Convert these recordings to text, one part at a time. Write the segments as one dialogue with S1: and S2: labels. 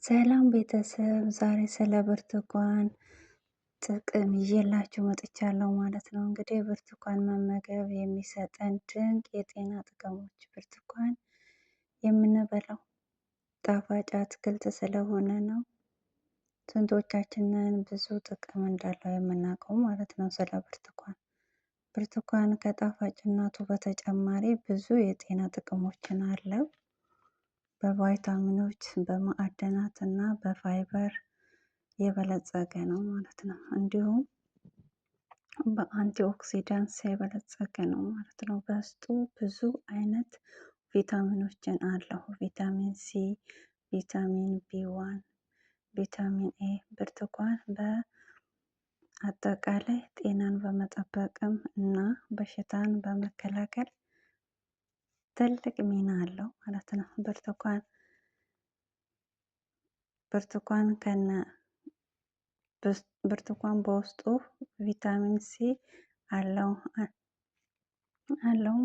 S1: ሰላም ቤተሰብ፣ ዛሬ ስለ ብርቱካን ጥቅም ይዤላችሁ መጥቻለሁ ማለት ነው። እንግዲህ ብርቱካን መመገብ የሚሰጠን ድንቅ የጤና ጥቅሞች። ብርቱካን የምንበላው ጣፋጭ አትክልት ስለሆነ ነው። ስንቶቻችንን ብዙ ጥቅም እንዳለው የምናውቀው ማለት ነው። ስለ ብርቱካን ከጣፋጭነቱ በተጨማሪ ብዙ የጤና ጥቅሞችን አለው። በቫይታሚኖች፣ በማዕድናት እና በፋይበር የበለጸገ ነው ማለት ነው። እንዲሁም በአንቲኦክሲዳንስ የበለጸገ ነው ማለት ነው። በውስጡ ብዙ አይነት ቪታሚኖችን አለው። ቪታሚን ሲ፣ ቪታሚን ቢ1፣ ቪታሚን ኤ። ብርቱካን በአጠቃላይ ጤናን በመጠበቅም እና በሽታን በመከላከል ትልቅ ሚና አለው ማለት ነው። ብርቱካን በውስጡ ቪታሚን ሲ አለው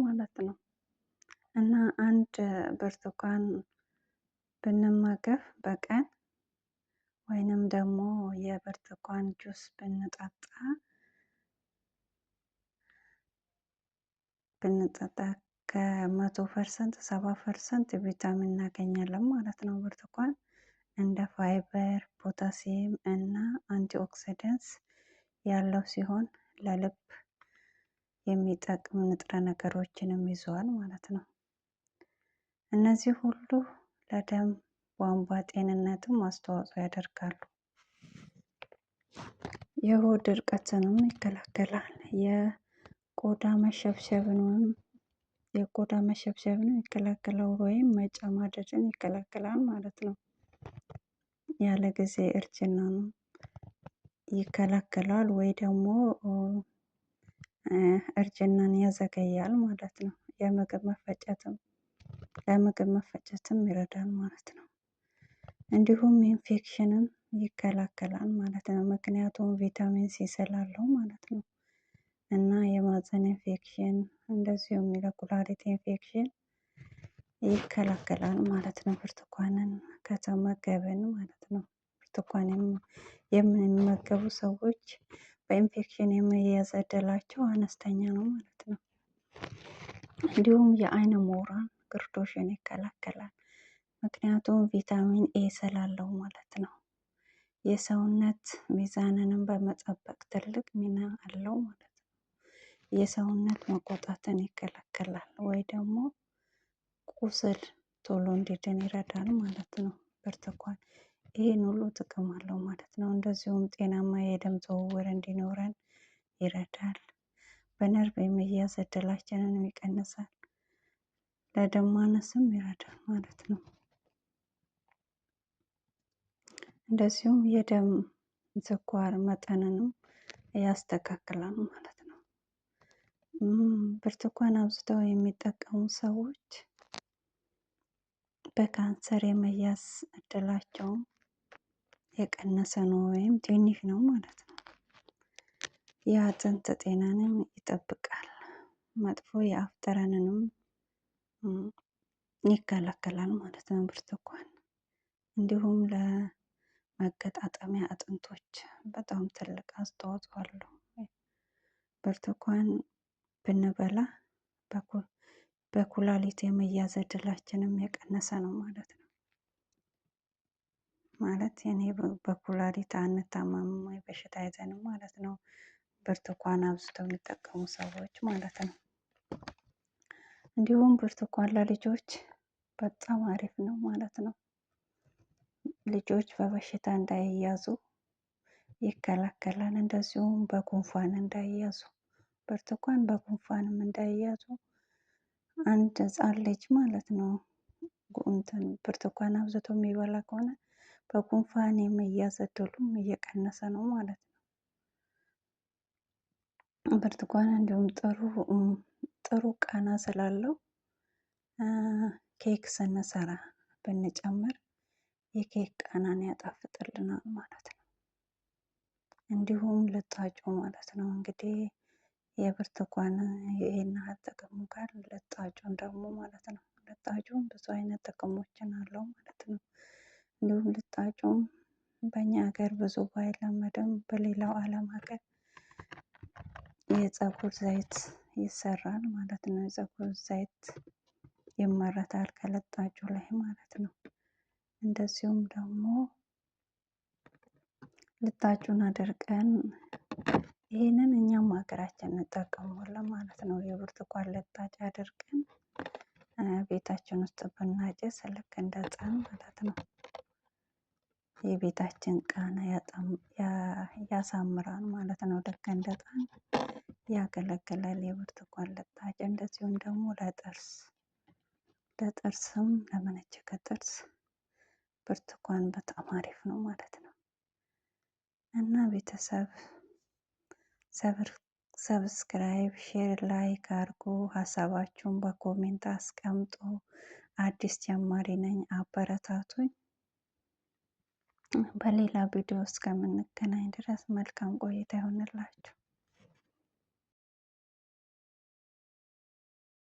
S1: ማለት ነው። እና አንድ ብርቱካን ብንመገብ በቀን ወይንም ደግሞ የብርቱካን ጁስ ብንጠጣ ከ100% 70% ቪታሚን እናገኛለን ማለት ነው። ብርቱካን እንደ ፋይበር፣ ፖታሲየም እና አንቲኦክሲደንስ ያለው ሲሆን ለልብ የሚጠቅም ንጥረ ነገሮችንም ይዘዋል ማለት ነው። እነዚህ ሁሉ ለደም ቧንቧ ጤንነትም አስተዋጽኦ ያደርጋሉ። የሆድ ድርቀትንም ይከላከላል። የቆዳ መሸብሸብን ይከላከላል ወይም መጨማደድን ይከላከላል ማለት ነው። ያለ ጊዜ እርጅናን ይከላከላል ወይ ደግሞ እርጅናን ያዘገያል ማለት ነው። ለምግብ መፈጨትም ይረዳል ማለት ነው። እንዲሁም ኢንፌክሽንን ይከላከላል ማለት ነው። ምክንያቱም ቪታሚን ሲ ስላለው ማለት ነው። እና የማህፀን ኢንፌክሽን እንደዚሁም የኩላሊት ኢንፌክሽን ይከላከላል ማለት ነው። ብርቱካንን ከተመገብን ማለት ነው። ብርቱካን የሚመገቡ ሰዎች በኢንፌክሽን የመያዝ እድላቸው አነስተኛ ነው ማለት ነው። እንዲሁም የአይን ሞራን ግርዶሽን ይከላከላል። ምክንያቱም ቪታሚን ኤ ስላለው ማለት ነው። የሰውነት ሚዛንንም በመጠበቅ ትልቅ ሚና አለው ማለት ነው። የሰውነት መቆጣትን ይከላከላል ወይ ደግሞ ቁስል ቶሎ እንዲድን ይረዳል ማለት ነው። ብርቱካን ይሄን ሁሉ ጥቅም አለው ማለት ነው። እንደዚሁም ጤናማ የደም ዝውውር እንዲኖረን ይረዳል። በነርቭ የመያዝ እድላችንን ይቀንሳል። ለደም ማነስም ይረዳል ማለት ነው። እንደዚሁም የደም ስኳር መጠንንም ያስተካክላል ማለት ነው። ብርቱካን አብዝተው የሚጠቀሙ ሰዎች በካንሰር የመያዝ እድላቸውም የቀነሰ ነው ወይም ትንሽ ነው ማለት ነው። የአጥንት ጤናንም ይጠብቃል። መጥፎ የአፍ ጠረንንም ይከላከላል ማለት ነው። ብርቱካን እንዲሁም ለመገጣጠሚያ አጥንቶች በጣም ትልቅ አስተዋጽኦ አለው። ብርቱካን ብንበላ በኩላሊት የመያዝ እድላችንም የቀነሰ ነው ማለት ነው። ማለት እኔ በኩላሊት አንታመምም ወይ በሽታ አይዘንም ማለት ነው። ብርቱካን አብዝተው የሚጠቀሙ ሰዎች ማለት ነው። እንዲሁም ብርቱካን ለልጆች በጣም አሪፍ ነው ማለት ነው። ልጆች በበሽታ እንዳይያዙ ይከላከላል። እንደዚሁም በጉንፋን እንዳይያዙ ብርቱካን በጉንፋንም እንዳይያዙ አንድ ህፃን ልጅ ማለት ነው ብርቱካን አብዝቶ የሚበላ ከሆነ በጉንፋን የመያዝ እድሉም እየቀነሰ ነው ማለት ነው። ብርቱካን እንዲሁም ጥሩ ቃና ስላለው ኬክ ስንሰራ ብንጨምር የኬክ ቃናን ያጣፍጥልናል ማለት ነው። እንዲሁም ልጣጩ ማለት ነው እንግዲህ የብርቱካን ይሄን ያህል ጥቅሙ ጋር ልጣጩን ደግሞ ማለት ነው። ልጣጩም ብዙ አይነት ጥቅሞችን አለው ማለት ነው። እንዲሁም ልጣጩም በእኛ ሀገር ብዙ ባይለመድም በሌላው ዓለም ሀገር የፀጉር ዘይት ይሰራል ማለት ነው። የፀጉር ዘይት ይመረታል ከልጣጩ ላይ ማለት ነው። እንደዚሁም ደግሞ ልጣጩን አድርቀን ይህንን እኛም ሀገራችን እንጠቀመዋለን ማለት ነው። የብርቱካን ልጣጭ አድርገን ቤታችን ውስጥ ብናጨስ ልክ እንደ ዕጣን ማለት ነው። የቤታችን ቃና ያሳምራል ማለት ነው። ልክ እንደ ዕጣን ያገለግላል የብርቱካን ልጣጭ። እንደዚሁም ደግሞ ለጥርስም ለመነቸከ ጥርስ ብርቱካን በጣም አሪፍ ነው ማለት ነው። እና ቤተሰብ ሰብስክራይብ፣ ሼር፣ ላይክ አድርጉ። ሀሳባችሁን በኮሜንት አስቀምጡ። አዲስ ጀማሪ ነኝ፣ አበረታቱኝ። በሌላ ቪዲዮ እስከምንገናኝ ድረስ መልካም ቆይታ ይሆንላችሁ።